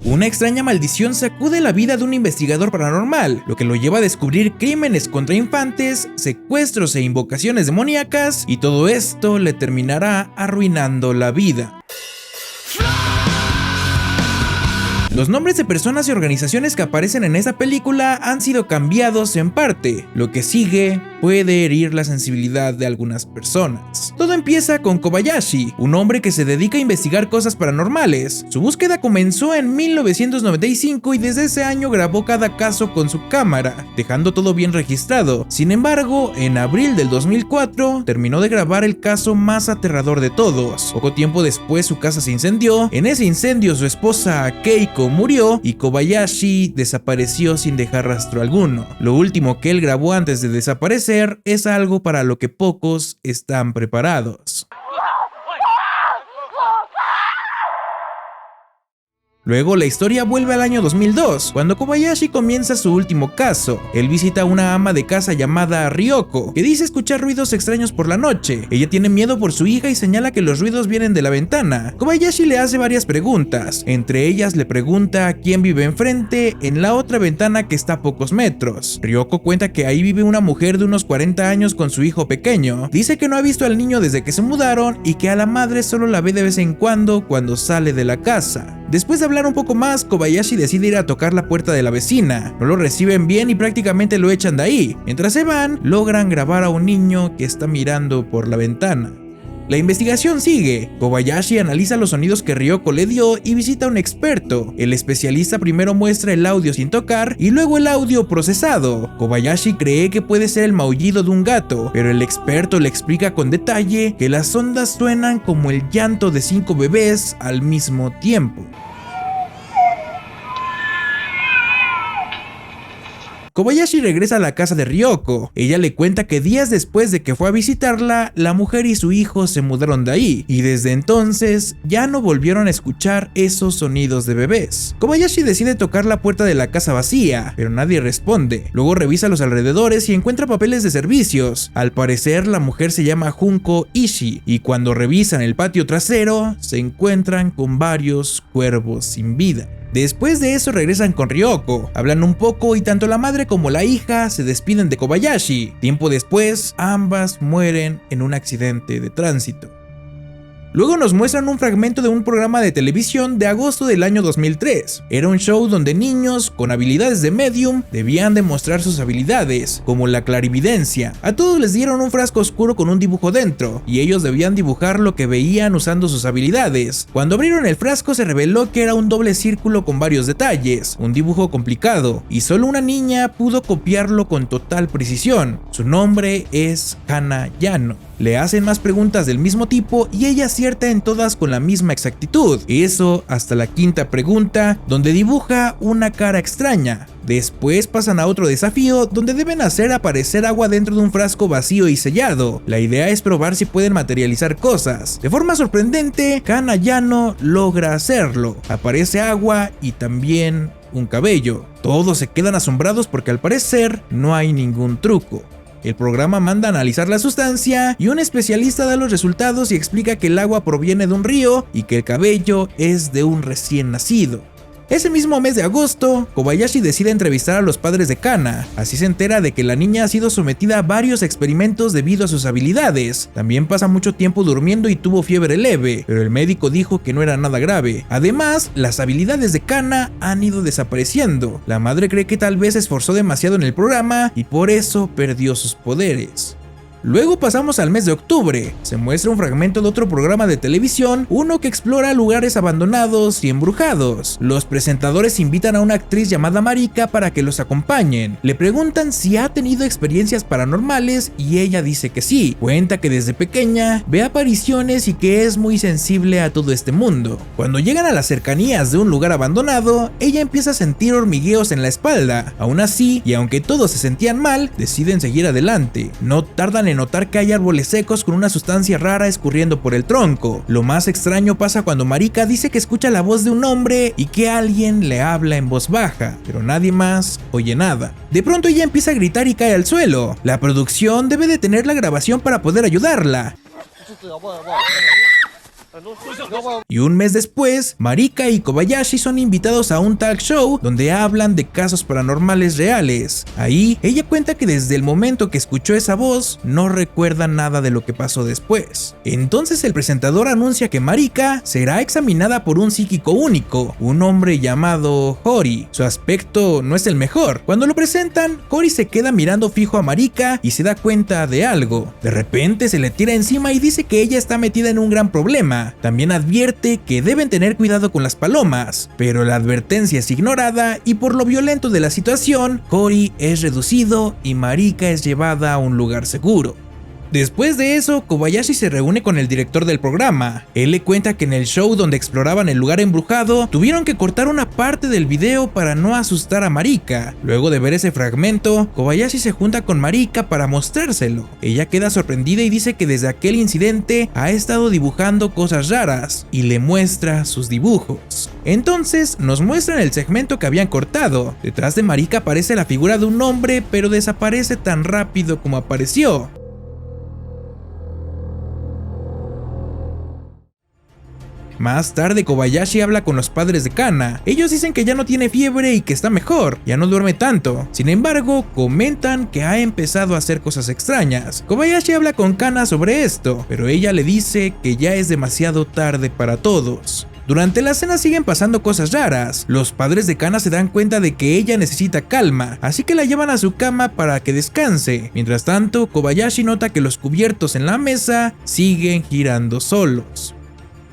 Una extraña maldición sacude la vida de un investigador paranormal, lo que lo lleva a descubrir crímenes contra infantes, secuestros e invocaciones demoníacas, y todo esto le terminará arruinando la vida. Los nombres de personas y organizaciones que aparecen en esta película han sido cambiados en parte. Lo que sigue puede herir la sensibilidad de algunas personas. Todo empieza con Kobayashi, un hombre que se dedica a investigar cosas paranormales. Su búsqueda comenzó en 1995 y desde ese año grabó cada caso con su cámara, dejando todo bien registrado. Sin embargo, en abril del 2004 terminó de grabar el caso más aterrador de todos. Poco tiempo después su casa se incendió. En ese incendio su esposa Keiko murió y Kobayashi desapareció sin dejar rastro alguno. Lo último que él grabó antes de desaparecer es algo para lo que pocos están preparados. Luego la historia vuelve al año 2002, cuando Kobayashi comienza su último caso. Él visita a una ama de casa llamada Ryoko, que dice escuchar ruidos extraños por la noche. Ella tiene miedo por su hija y señala que los ruidos vienen de la ventana. Kobayashi le hace varias preguntas, entre ellas le pregunta quién vive enfrente, en la otra ventana que está a pocos metros. Ryoko cuenta que ahí vive una mujer de unos 40 años con su hijo pequeño. Dice que no ha visto al niño desde que se mudaron y que a la madre solo la ve de vez en cuando sale de la casa. Después de hablar un poco más, Kobayashi decide ir a tocar la puerta de la vecina. No lo reciben bien y prácticamente lo echan de ahí. Mientras se van, logran grabar a un niño que está mirando por la ventana. La investigación sigue. Kobayashi analiza los sonidos que Ryoko le dio y visita a un experto. El especialista primero muestra el audio sin tocar y luego el audio procesado. Kobayashi cree que puede ser el maullido de un gato, pero el experto le explica con detalle que las ondas suenan como el llanto de 5 bebés al mismo tiempo. Kobayashi regresa a la casa de Ryoko. Ella le cuenta que días después de que fue a visitarla, la mujer y su hijo se mudaron de ahí, y desde entonces ya no volvieron a escuchar esos sonidos de bebés. Kobayashi decide tocar la puerta de la casa vacía, pero nadie responde. Luego revisa los alrededores y encuentra papeles de servicios. Al parecer la mujer se llama Junko Ishii, y cuando revisan el patio trasero, se encuentran con varios cuervos sin vida. Después de eso regresan con Ryoko, hablan un poco y tanto la madre como la hija se despiden de Kobayashi. Tiempo después, ambas mueren en un accidente de tránsito. Luego nos muestran un fragmento de un programa de televisión de agosto del año 2003. Era un show donde niños con habilidades de medium debían demostrar sus habilidades, como la clarividencia. A todos les dieron un frasco oscuro con un dibujo dentro, y ellos debían dibujar lo que veían usando sus habilidades. Cuando abrieron el frasco se reveló que era un doble círculo con varios detalles, un dibujo complicado, y solo una niña pudo copiarlo con total precisión. Su nombre es Hana Yano. Le hacen más preguntas del mismo tipo y ella acierta en todas con la misma exactitud. Eso hasta la quinta pregunta, donde dibuja una cara extraña. Después pasan a otro desafío donde deben hacer aparecer agua dentro de un frasco vacío y sellado. La idea es probar si pueden materializar cosas. De forma sorprendente, Hana Yano logra hacerlo. Aparece agua y también un cabello. Todos se quedan asombrados porque al parecer no hay ningún truco. El programa manda a analizar la sustancia y un especialista da los resultados y explica que el agua proviene de un río y que el cabello es de un recién nacido. Ese mismo mes de agosto, Kobayashi decide entrevistar a los padres de Kana. Así se entera de que la niña ha sido sometida a varios experimentos debido a sus habilidades. También pasa mucho tiempo durmiendo y tuvo fiebre leve, pero el médico dijo que no era nada grave. Además, las habilidades de Kana han ido desapareciendo. La madre cree que tal vez se esforzó demasiado en el programa y por eso perdió sus poderes. Luego pasamos al mes de octubre. Se muestra un fragmento de otro programa de televisión, uno que explora lugares abandonados y embrujados. Los presentadores invitan a una actriz llamada Marika para que los acompañen. Le preguntan si ha tenido experiencias paranormales y ella dice que sí. Cuenta que desde pequeña ve apariciones y que es muy sensible a todo este mundo. Cuando llegan a las cercanías de un lugar abandonado, ella empieza a sentir hormigueos en la espalda. Aún así, y aunque todos se sentían mal, deciden seguir adelante. No tardan en notar que hay árboles secos con una sustancia rara escurriendo por el tronco. Lo más extraño pasa cuando Marika dice que escucha la voz de un hombre y que alguien le habla en voz baja, pero nadie más oye nada. De pronto ella empieza a gritar y cae al suelo. La producción debe detener la grabación para poder ayudarla. Y un mes después, Marika y Kobayashi son invitados a un talk show donde hablan de casos paranormales reales. Ahí, ella cuenta que desde el momento que escuchó esa voz, no recuerda nada de lo que pasó después. Entonces el presentador anuncia que Marika será examinada por un psíquico único, un hombre llamado Hori. Su aspecto no es el mejor. Cuando lo presentan, Hori se queda mirando fijo a Marika y se da cuenta de algo. De repente se le tira encima y dice que ella está metida en un gran problema. También advierte que deben tener cuidado con las palomas, pero la advertencia es ignorada y por lo violento de la situación, Hori es reducido y Marika es llevada a un lugar seguro. Después de eso, Kobayashi se reúne con el director del programa. Él le cuenta que en el show donde exploraban el lugar embrujado, tuvieron que cortar una parte del video para no asustar a Marika. Luego de ver ese fragmento, Kobayashi se junta con Marika para mostrárselo. Ella queda sorprendida y dice que desde aquel incidente ha estado dibujando cosas raras y le muestra sus dibujos. Entonces nos muestran el segmento que habían cortado. Detrás de Marika aparece la figura de un hombre, pero desaparece tan rápido como apareció. Más tarde, Kobayashi habla con los padres de Kana. Ellos dicen que ya no tiene fiebre y que está mejor, ya no duerme tanto. Sin embargo, comentan que ha empezado a hacer cosas extrañas. Kobayashi habla con Kana sobre esto, pero ella le dice que ya es demasiado tarde para todos. Durante la cena siguen pasando cosas raras. Los padres de Kana se dan cuenta de que ella necesita calma, así que la llevan a su cama para que descanse. Mientras tanto, Kobayashi nota que los cubiertos en la mesa siguen girando solos.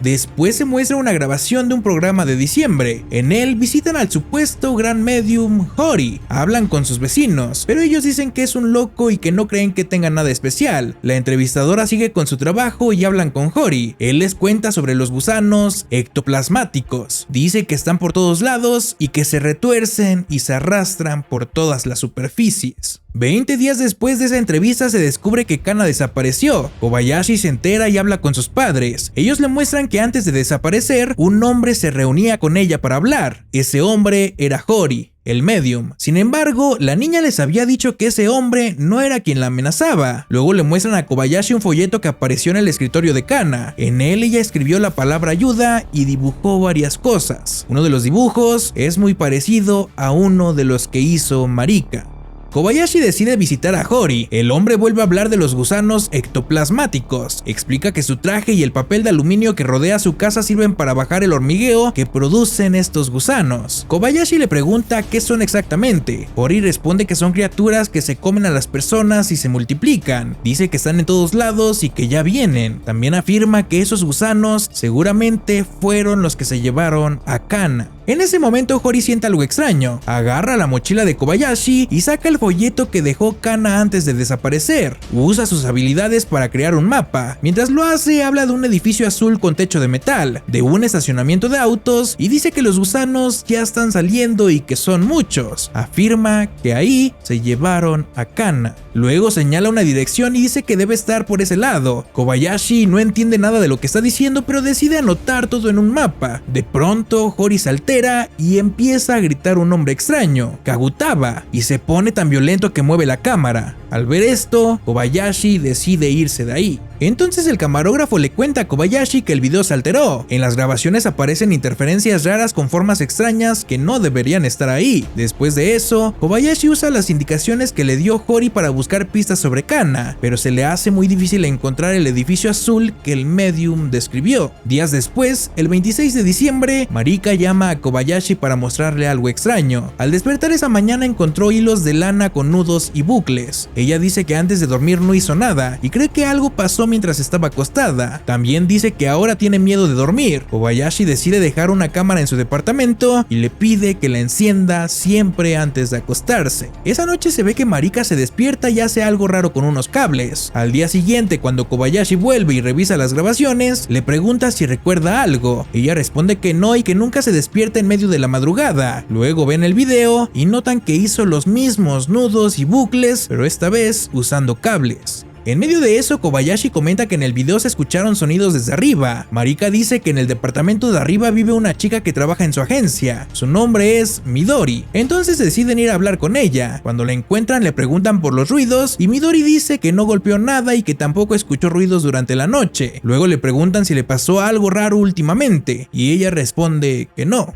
Después se muestra una grabación de un programa de diciembre. En él visitan al supuesto gran medium Hori. Hablan con sus vecinos, pero ellos dicen que es un loco y que no creen que tenga nada especial. La entrevistadora sigue con su trabajo y hablan con Hori. Él les cuenta sobre los gusanos ectoplasmáticos. Dice que están por todos lados y que se retuercen y se arrastran por todas las superficies. 20 días después de esa entrevista se descubre que Kana desapareció. Kobayashi se entera y habla con sus padres. Ellos le muestran que antes de desaparecer, un hombre se reunía con ella para hablar. Ese hombre era Hori, el medium. Sin embargo, la niña les había dicho que ese hombre no era quien la amenazaba. Luego le muestran a Kobayashi un folleto que apareció en el escritorio de Kana. En él ella escribió la palabra ayuda y dibujó varias cosas. Uno de los dibujos es muy parecido a uno de los que hizo Marika. Kobayashi decide visitar a Hori. El hombre vuelve a hablar de los gusanos ectoplasmáticos. Explica que su traje y el papel de aluminio que rodea su casa sirven para bajar el hormigueo que producen estos gusanos. Kobayashi le pregunta qué son exactamente. Hori responde que son criaturas que se comen a las personas y se multiplican. Dice que están en todos lados y que ya vienen. También afirma que esos gusanos seguramente fueron los que se llevaron a Kana. En ese momento Hori siente algo extraño. Agarra la mochila de Kobayashi y saca el folleto que dejó Kana antes de desaparecer. Usa sus habilidades para crear un mapa. Mientras lo hace, habla de un edificio azul con techo de metal, de un estacionamiento de autos y dice que los gusanos ya están saliendo y que son muchos. Afirma que ahí se llevaron a Kana. Luego señala una dirección y dice que debe estar por ese lado. Kobayashi no entiende nada de lo que está diciendo, pero decide anotar todo en un mapa. De pronto, Hori se altera y empieza a gritar un nombre extraño, Kagutaba, y se pone tan violento que mueve la cámara. Al ver esto, Kobayashi decide irse de ahí. Entonces el camarógrafo le cuenta a Kobayashi que el video se alteró. En las grabaciones aparecen interferencias raras con formas extrañas que no deberían estar ahí. Después de eso, Kobayashi usa las indicaciones que le dio Hori para buscar pistas sobre Kana, pero se le hace muy difícil encontrar el edificio azul que el medium describió. Días después, el 26 de diciembre, Marika llama a Kobayashi para mostrarle algo extraño. Al despertar esa mañana encontró hilos de lana con nudos y bucles. Ella dice que antes de dormir no hizo nada y cree que algo pasó mientras estaba acostada. También dice que ahora tiene miedo de dormir. Kobayashi decide dejar una cámara en su departamento y le pide que la encienda siempre antes de acostarse. Esa noche se ve que Marika se despierta y hace algo raro con unos cables. Al día siguiente, cuando Kobayashi vuelve y revisa las grabaciones, le pregunta si recuerda algo. Ella responde que no y que nunca se despierta en medio de la madrugada. Luego ven el video y notan que hizo los mismos nudos y bucles, pero esta vez usando cables. En medio de eso, Kobayashi comenta que en el video se escucharon sonidos desde arriba. Marika dice que en el departamento de arriba vive una chica que trabaja en su agencia. Su nombre es Midori. Entonces deciden ir a hablar con ella. Cuando la encuentran le preguntan por los ruidos y Midori dice que no golpeó nada y que tampoco escuchó ruidos durante la noche. Luego le preguntan si le pasó algo raro últimamente y ella responde que no.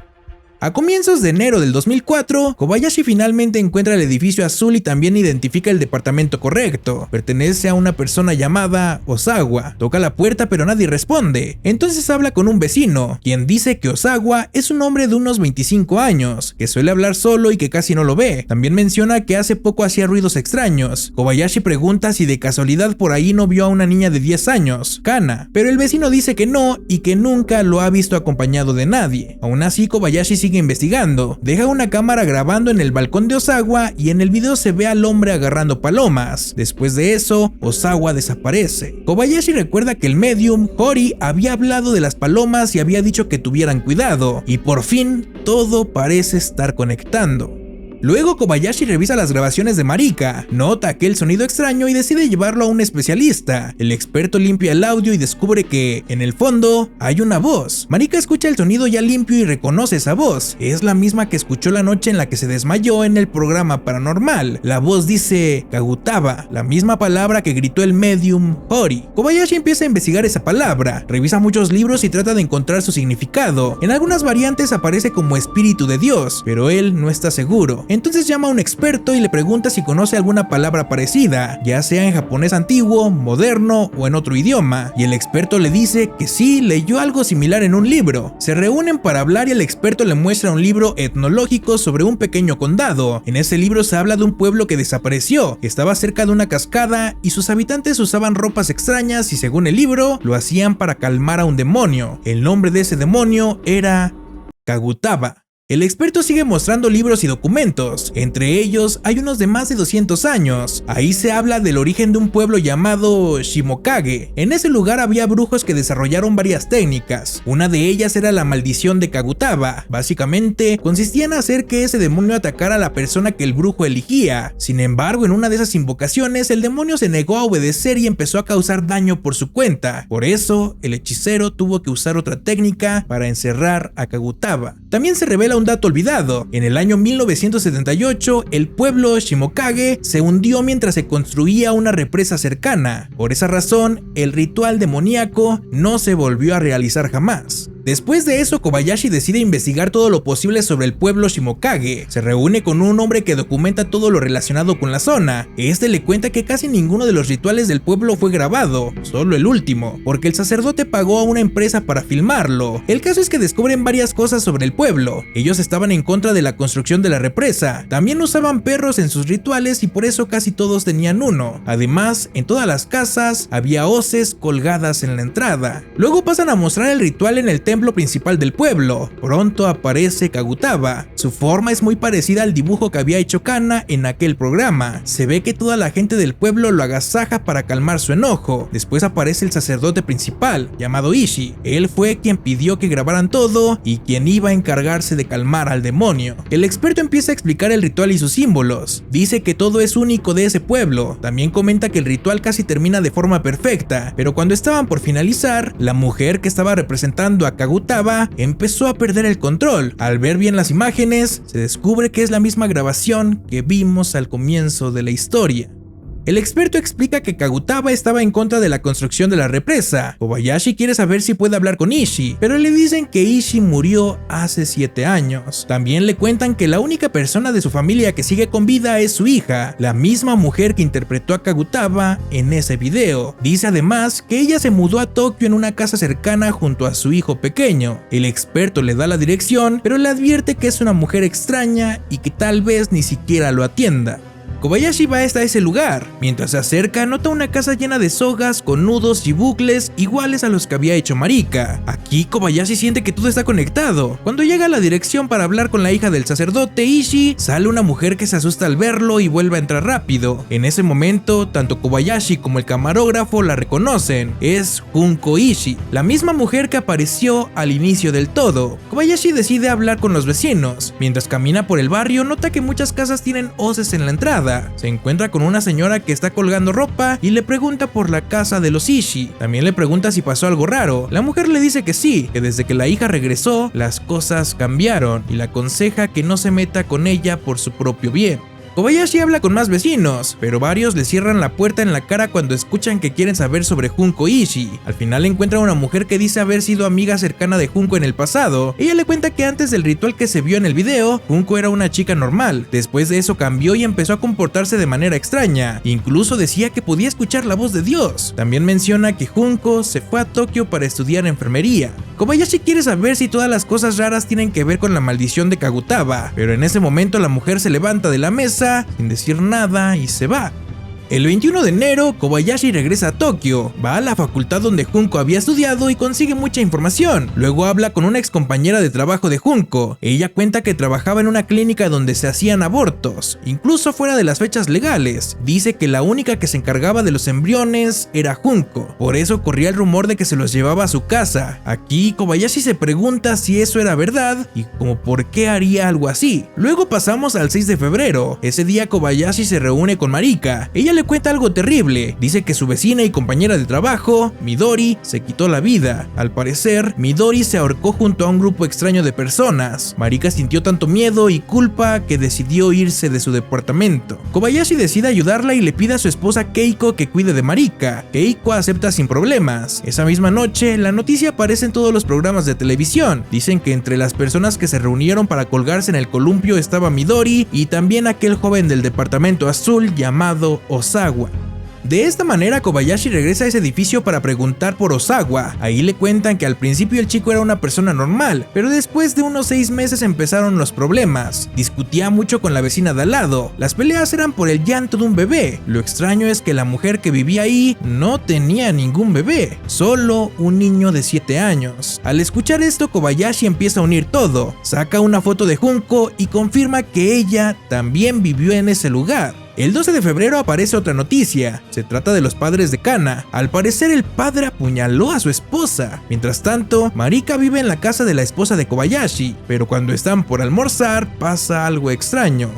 A comienzos de enero del 2004, Kobayashi finalmente encuentra el edificio azul y también identifica el departamento correcto. Pertenece a una persona llamada Osawa. Toca la puerta pero nadie responde. Entonces habla con un vecino, quien dice que Osawa es un hombre de unos 25 años, que suele hablar solo y que casi no lo ve. También menciona que hace poco hacía ruidos extraños. Kobayashi pregunta si de casualidad por ahí no vio a una niña de 10 años, Kana, pero el vecino dice que no y que nunca lo ha visto acompañado de nadie. Aún así, Kobayashi sigue investigando. Deja una cámara grabando en el balcón de Osawa y en el video se ve al hombre agarrando palomas. Después de eso, Osawa desaparece. Kobayashi recuerda que el medium, Hori, había hablado de las palomas y había dicho que tuvieran cuidado, y por fin todo parece estar conectando. Luego Kobayashi revisa las grabaciones de Marika, nota aquel sonido extraño y decide llevarlo a un especialista. El experto limpia el audio y descubre que, en el fondo, hay una voz. Marika escucha el sonido ya limpio y reconoce esa voz. Es la misma que escuchó la noche en la que se desmayó en el programa paranormal. La voz dice Kagutaba, la misma palabra que gritó el medium Hori. Kobayashi empieza a investigar esa palabra, revisa muchos libros y trata de encontrar su significado. En algunas variantes aparece como espíritu de Dios, pero él no está seguro. Entonces llama a un experto y le pregunta si conoce alguna palabra parecida, ya sea en japonés antiguo, moderno o en otro idioma, y el experto le dice que sí, leyó algo similar en un libro. Se reúnen para hablar y el experto le muestra un libro etnológico sobre un pequeño condado. En ese libro se habla de un pueblo que desapareció, estaba cerca de una cascada y sus habitantes usaban ropas extrañas y según el libro, lo hacían para calmar a un demonio. El nombre de ese demonio era Kagutaba. El experto sigue mostrando libros y documentos, entre ellos hay unos de más de 200 años. Ahí se habla del origen de un pueblo llamado Shimokage. En ese lugar había brujos que desarrollaron varias técnicas. Una de ellas era la maldición de Kagutaba. Básicamente, consistía en hacer que ese demonio atacara a la persona que el brujo elegía. Sin embargo, en una de esas invocaciones, el demonio se negó a obedecer y empezó a causar daño por su cuenta. Por eso, el hechicero tuvo que usar otra técnica para encerrar a Kagutaba. También se revela un dato olvidado. En el año 1978, el pueblo Shimokage se hundió mientras se construía una represa cercana. Por esa razón, el ritual demoníaco no se volvió a realizar jamás. Después de eso, Kobayashi decide investigar todo lo posible sobre el pueblo Shimokage. Se reúne con un hombre que documenta todo lo relacionado con la zona. Este le cuenta que casi ninguno de los rituales del pueblo fue grabado, solo el último, porque el sacerdote pagó a una empresa para filmarlo. El caso es que descubren varias cosas sobre el pueblo. Ellos estaban en contra de la construcción de la represa. También usaban perros en sus rituales y por eso casi todos tenían uno. Además, en todas las casas había hoces colgadas en la entrada. Luego pasan a mostrar el ritual en el templo principal del pueblo. Pronto aparece Kagutaba. Su forma es muy parecida al dibujo que había hecho Kana en aquel programa. Se ve que toda la gente del pueblo lo agasaja para calmar su enojo. Después aparece el sacerdote principal, llamado Ishii. Él fue quien pidió que grabaran todo y quien iba a encargarse de calmar al demonio. El experto empieza a explicar el ritual y sus símbolos. Dice que todo es único de ese pueblo. También comenta que el ritual casi termina de forma perfecta, pero cuando estaban por finalizar, la mujer que estaba representando a Kagutaba empezó a perder el control. Al ver bien las imágenes, se descubre que es la misma grabación que vimos al comienzo de la historia. El experto explica que Kagutaba estaba en contra de la construcción de la represa. Kobayashi quiere saber si puede hablar con Ishii, pero le dicen que Ishii murió hace 7 años. También le cuentan que la única persona de su familia que sigue con vida es su hija, la misma mujer que interpretó a Kagutaba en ese video. Dice además que ella se mudó a Tokio en una casa cercana junto a su hijo pequeño. El experto le da la dirección, pero le advierte que es una mujer extraña y que tal vez ni siquiera lo atienda. Kobayashi va hasta ese lugar. Mientras se acerca, nota una casa llena de sogas con nudos y bucles iguales a los que había hecho Marika. Aquí Kobayashi siente que todo está conectado. Cuando llega a la dirección para hablar con la hija del sacerdote Ishii, sale una mujer que se asusta al verlo y vuelve a entrar rápido. En ese momento, tanto Kobayashi como el camarógrafo la reconocen. Es Junko Ishii, la misma mujer que apareció al inicio del todo. Kobayashi decide hablar con los vecinos. Mientras camina por el barrio, nota que muchas casas tienen hoces en la entrada. nada. Se encuentra con una señora que está colgando ropa y le pregunta por la casa de los Ishii. También le pregunta si pasó algo raro. La mujer le dice que sí, que desde que la hija regresó, las cosas cambiaron y le aconseja que no se meta con ella por su propio bien. Kobayashi habla con más vecinos, pero varios le cierran la puerta en la cara cuando escuchan que quieren saber sobre Junko Ishii. Al final encuentra a una mujer que dice haber sido amiga cercana de Junko en el pasado. Ella le cuenta que antes del ritual que se vio en el video, Junko era una chica normal. Después de eso cambió y empezó a comportarse de manera extraña. Incluso decía que podía escuchar la voz de Dios. También menciona que Junko se fue a Tokio para estudiar enfermería. Kobayashi quiere saber si todas las cosas raras tienen que ver con la maldición de Kagutaba, pero en ese momento la mujer se levanta de la mesa sin decir nada y se va. El 21 de enero, Kobayashi regresa a Tokio, va a la facultad donde Junko había estudiado y consigue mucha información. Luego habla con una excompañera de trabajo de Junko. Ella cuenta que trabajaba en una clínica donde se hacían abortos, incluso fuera de las fechas legales. Dice que la única que se encargaba de los embriones era Junko, por eso corría el rumor de que se los llevaba a su casa. Aquí Kobayashi se pregunta si eso era verdad y como por qué haría algo así. Luego pasamos al 6 de febrero. Ese día Kobayashi se reúne con Marika. Ella le cuenta algo terrible. Dice que su vecina y compañera de trabajo, Midori, se quitó la vida. Al parecer, Midori se ahorcó junto a un grupo extraño de personas. Marika sintió tanto miedo y culpa que decidió irse de su departamento. Kobayashi decide ayudarla y le pide a su esposa Keiko que cuide de Marika. Keiko acepta sin problemas. Esa misma noche, la noticia aparece en todos los programas de televisión. Dicen que entre las personas que se reunieron para colgarse en el columpio estaba Midori y también aquel joven del departamento azul llamado Osawa. De esta manera Kobayashi regresa a ese edificio para preguntar por Osawa. Ahí le cuentan que al principio el chico era una persona normal, pero después de unos 6 meses empezaron los problemas. Discutía mucho con la vecina de al lado. Las peleas eran por el llanto de un bebé. Lo extraño es que la mujer que vivía ahí no tenía ningún bebé, solo un niño de 7 años. Al escuchar esto, Kobayashi empieza a unir todo. Saca una foto de Junko y confirma que ella también vivió en ese lugar. El 12 de febrero aparece otra noticia. Se trata de los padres de Kana. Al parecer el padre apuñaló a su esposa. Mientras tanto, Marika vive en la casa de la esposa de Kobayashi, pero cuando están por almorzar pasa algo extraño.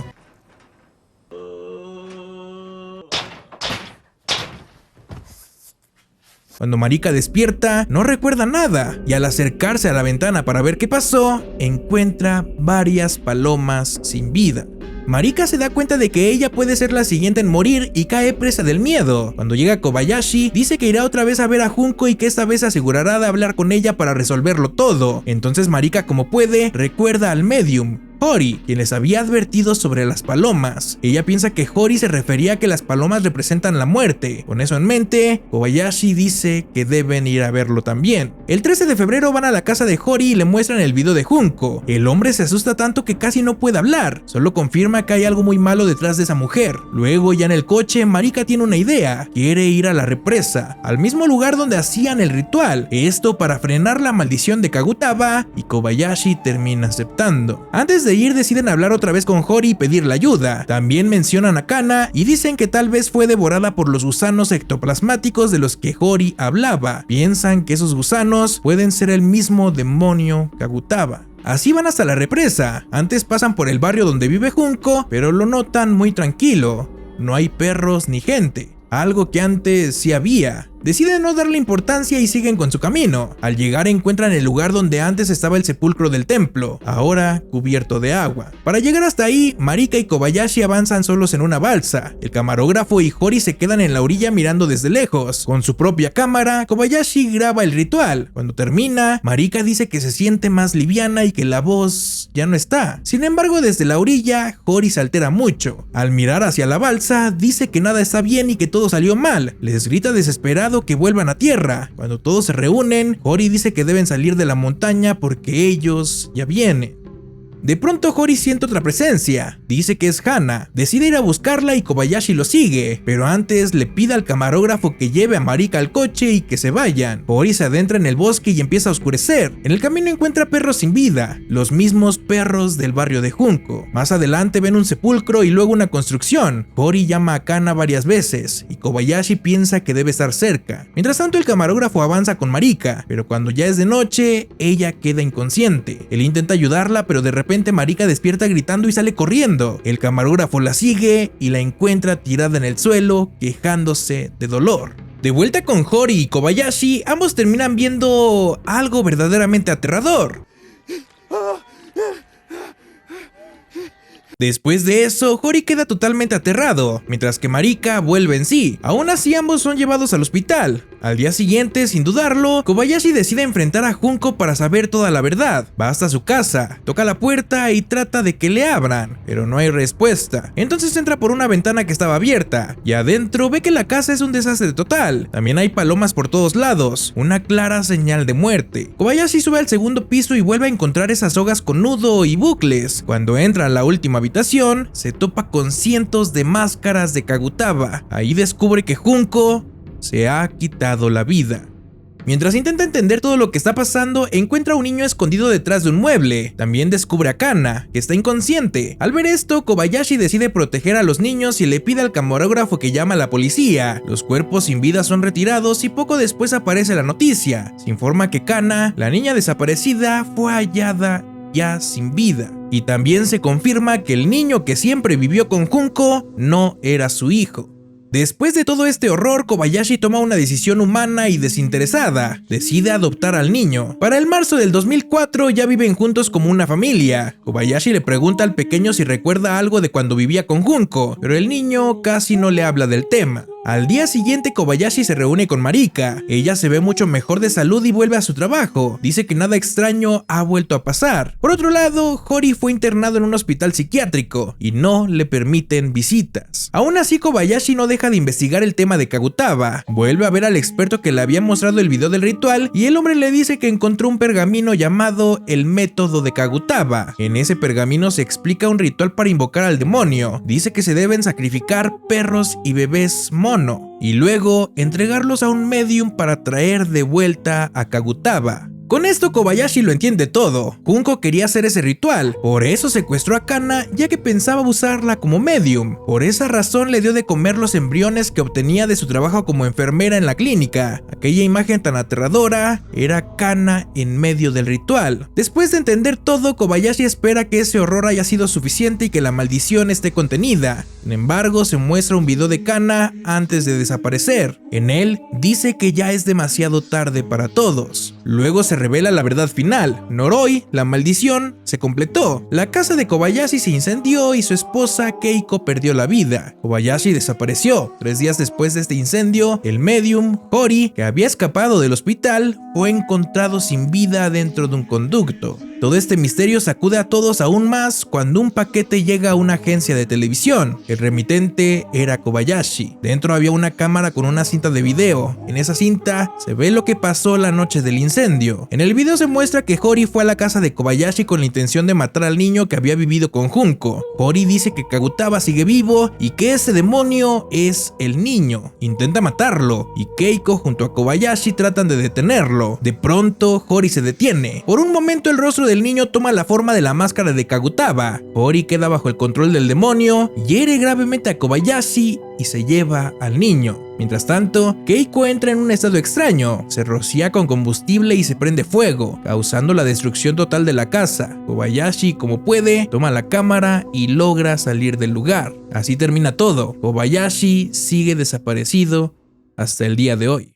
Cuando Marika despierta, no recuerda nada y al acercarse a la ventana para ver qué pasó, encuentra varias palomas sin vida. Marika se da cuenta de que ella puede ser la siguiente en morir y cae presa del miedo. Cuando llega Kobayashi, dice que irá otra vez a ver a Junko y que esta vez se asegurará de hablar con ella para resolverlo todo. Entonces Marika, como puede, recuerda al medium, Hori, quien les había advertido sobre las palomas. Ella piensa que Hori se refería a que las palomas representan la muerte. Con eso en mente, Kobayashi dice que deben ir a verlo también. El 13 de febrero van a la casa de Hori y le muestran el video de Junko. El hombre se asusta tanto que casi no puede hablar, solo confirma que hay algo muy malo detrás de esa mujer. Luego, ya en el coche, Marika tiene una idea. Quiere ir a la represa, al mismo lugar donde hacían el ritual. Esto para frenar la maldición de Kagutaba, y Kobayashi termina aceptando. Antes de ir, deciden hablar otra vez con Hori y pedirle ayuda. También mencionan a Kana y dicen que tal vez fue devorada por los gusanos ectoplasmáticos de los que Hori hablaba. Piensan que esos gusanos pueden ser el mismo demonio Kagutaba. Así van hasta la represa. Antes pasan por el barrio donde vive Junko, pero lo notan muy tranquilo. No hay perros ni gente, algo que antes sí había. Deciden no darle importancia y siguen con su camino. Al llegar encuentran el lugar donde antes estaba el sepulcro del templo, ahora cubierto de agua. Para llegar hasta ahí, Marika y Kobayashi avanzan solos en una balsa. El camarógrafo y Hori se quedan en la orilla mirando desde lejos. Con su propia cámara, Kobayashi graba el ritual. Cuando termina, Marika dice que se siente más liviana y que la voz ya no está. Sin embargo, desde la orilla, Hori se altera mucho. Al mirar hacia la balsa, dice que nada está bien y que todo salió mal. Les grita desesperado que vuelvan a tierra. Cuando todos se reúnen, Hori dice que deben salir de la montaña porque ellos ya vienen. De pronto Hori siente otra presencia, dice que es Hana, decide ir a buscarla y Kobayashi lo sigue, pero antes le pide al camarógrafo que lleve a Marika al coche y que se vayan. Hori se adentra en el bosque y empieza a oscurecer. En el camino encuentra perros sin vida, los mismos perros del barrio de Junko. Más adelante ven un sepulcro y luego una construcción. Hori llama a Kana varias veces y Kobayashi piensa que debe estar cerca. Mientras tanto el camarógrafo avanza con Marika, pero cuando ya es de noche, ella queda inconsciente. Él intenta ayudarla, pero de repente repente Marika despierta gritando y sale corriendo. El camarógrafo la sigue y la encuentra tirada en el suelo, quejándose de dolor. De vuelta con Hori y Kobayashi, ambos terminan viendo algo verdaderamente aterrador. Después de eso, Hori queda totalmente aterrado, mientras que Marika vuelve en sí. Aún así, ambos son llevados al hospital. Al día siguiente, sin dudarlo, Kobayashi decide enfrentar a Junko para saber toda la verdad. Va hasta su casa, toca la puerta y trata de que le abran, pero no hay respuesta. Entonces entra por una ventana que estaba abierta, y adentro ve que la casa es un desastre total. También hay palomas por todos lados, una clara señal de muerte. Kobayashi sube al segundo piso y vuelve a encontrar esas sogas con nudo y bucles. Cuando entra a la última habitación, se topa con cientos de máscaras de Kagutaba. Ahí descubre que Junko se ha quitado la vida. Mientras intenta entender todo lo que está pasando, encuentra a un niño escondido detrás de un mueble. También descubre a Kana, que está inconsciente. Al ver esto, Kobayashi decide proteger a los niños y le pide al camarógrafo que llame a la policía. Los cuerpos sin vida son retirados y poco después aparece la noticia. Se informa que Kana, la niña desaparecida, fue hallada ya sin vida. Y también se confirma que el niño que siempre vivió con Junko no era su hijo. Después de todo este horror, Kobayashi toma una decisión humana y desinteresada. Decide adoptar al niño. Para el marzo del 2004 ya viven juntos como una familia. Kobayashi le pregunta al pequeño si recuerda algo de cuando vivía con Junko, pero el niño casi no le habla del tema. Al día siguiente, Kobayashi se reúne con Marika. Ella se ve mucho mejor de salud y vuelve a su trabajo. Dice que nada extraño ha vuelto a pasar. Por otro lado, Hori fue internado en un hospital psiquiátrico y no le permiten visitas. Aún así, Kobayashi no deja de investigar el tema de Kagutaba. Vuelve a ver al experto que le había mostrado el video del ritual y el hombre le dice que encontró un pergamino llamado el método de Kagutaba. En ese pergamino se explica un ritual para invocar al demonio. Dice que se deben sacrificar perros y bebés y luego entregarlos a un medium para traer de vuelta a Kagutaba. Con esto Kobayashi lo entiende todo. Junko quería hacer ese ritual, por eso secuestró a Kana, ya que pensaba usarla como medium. Por esa razón le dio de comer los embriones que obtenía de su trabajo como enfermera en la clínica. Aquella imagen tan aterradora era Kana en medio del ritual. Después de entender todo, Kobayashi espera que ese horror haya sido suficiente y que la maldición esté contenida. Sin embargo, se muestra un video de Kana antes de desaparecer. En él dice que ya es demasiado tarde para todos. Luego se revela la verdad final. Noroi, la maldición, se completó. La casa de Kobayashi se incendió y su esposa Keiko perdió la vida. Kobayashi desapareció. 3 días después de este incendio, el medium, Hori, que había escapado del hospital, fue encontrado sin vida dentro de un conducto. Todo este misterio sacude a todos aún más cuando un paquete llega a una agencia de televisión. El remitente era Kobayashi. Dentro había una cámara con una cinta de video. En esa cinta se ve lo que pasó la noche del incendio. En el video se muestra que Hori fue a la casa de Kobayashi con la intención de matar al niño que había vivido con Junko. Hori dice que Kagutaba sigue vivo y que ese demonio es el niño. Intenta matarlo y Keiko junto a Kobayashi tratan de detenerlo. De pronto Hori se detiene. Por un momento el rostro del niño toma la forma de la máscara de Kagutaba. Hori queda bajo el control del demonio, hiere gravemente a Kobayashi y se lleva al niño. Mientras tanto, Keiko entra en un estado extraño, se rocía con combustible y se prende fuego, causando la destrucción total de la casa. Kobayashi, como puede, toma la cámara y logra salir del lugar. Así termina todo. Kobayashi sigue desaparecido hasta el día de hoy.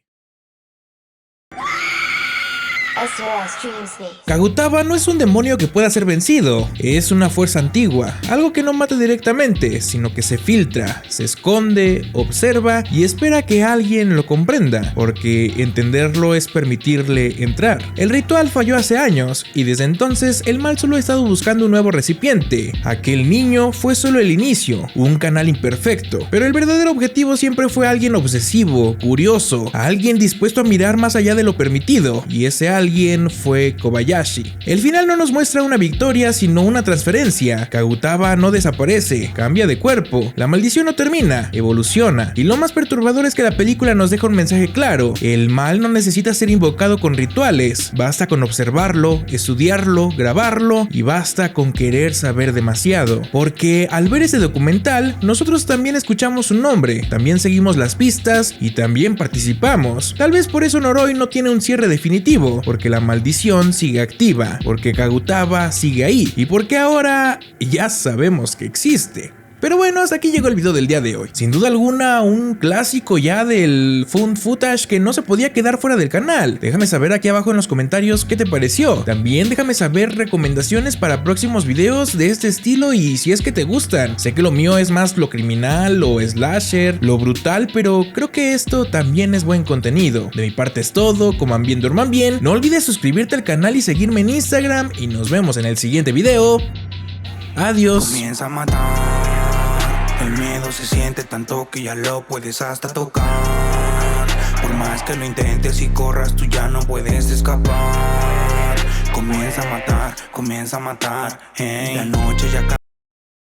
Kagutaba no es un demonio que pueda ser vencido, es una fuerza antigua, algo que no mata directamente, sino que se filtra, se esconde, observa y espera que alguien lo comprenda, porque entenderlo es permitirle entrar. El ritual falló hace años y desde entonces el mal solo ha estado buscando un nuevo recipiente. Aquel niño fue solo el inicio, un canal imperfecto, pero el verdadero objetivo siempre fue alguien obsesivo, curioso, alguien dispuesto a mirar más allá de lo permitido, y ese alguien fue Kobayashi. El final no nos muestra una victoria, sino una transferencia. Kagutaba no desaparece, cambia de cuerpo. La maldición no termina, evoluciona. Y lo más perturbador es que la película nos deja un mensaje claro. El mal no necesita ser invocado con rituales. Basta con observarlo, estudiarlo, grabarlo y basta con querer saber demasiado. Porque al ver ese documental, nosotros también escuchamos su nombre, también seguimos las pistas y también participamos. Tal vez por eso Noroi no tiene un cierre definitivo, porque porque la maldición sigue activa, porque Kagutaba sigue ahí y porque ahora ya sabemos que existe. Pero bueno, hasta aquí llegó el video del día de hoy. Sin duda alguna, un clásico ya del found footage que no se podía quedar fuera del canal. Déjame saber aquí abajo en los comentarios qué te pareció. También déjame saber recomendaciones para próximos videos de este estilo y si es que te gustan. Sé que lo mío es más lo criminal, lo slasher, lo brutal, pero creo que esto también es buen contenido. De mi parte es todo, coman bien, duerman bien. No olvides suscribirte al canal y seguirme en Instagram y nos vemos en el siguiente video. Adiós. Comienza a matar. El miedo se siente tanto que ya lo puedes hasta tocar. Por más que lo intentes y corras, tú ya no puedes escapar. Comienza a matar, la noche ya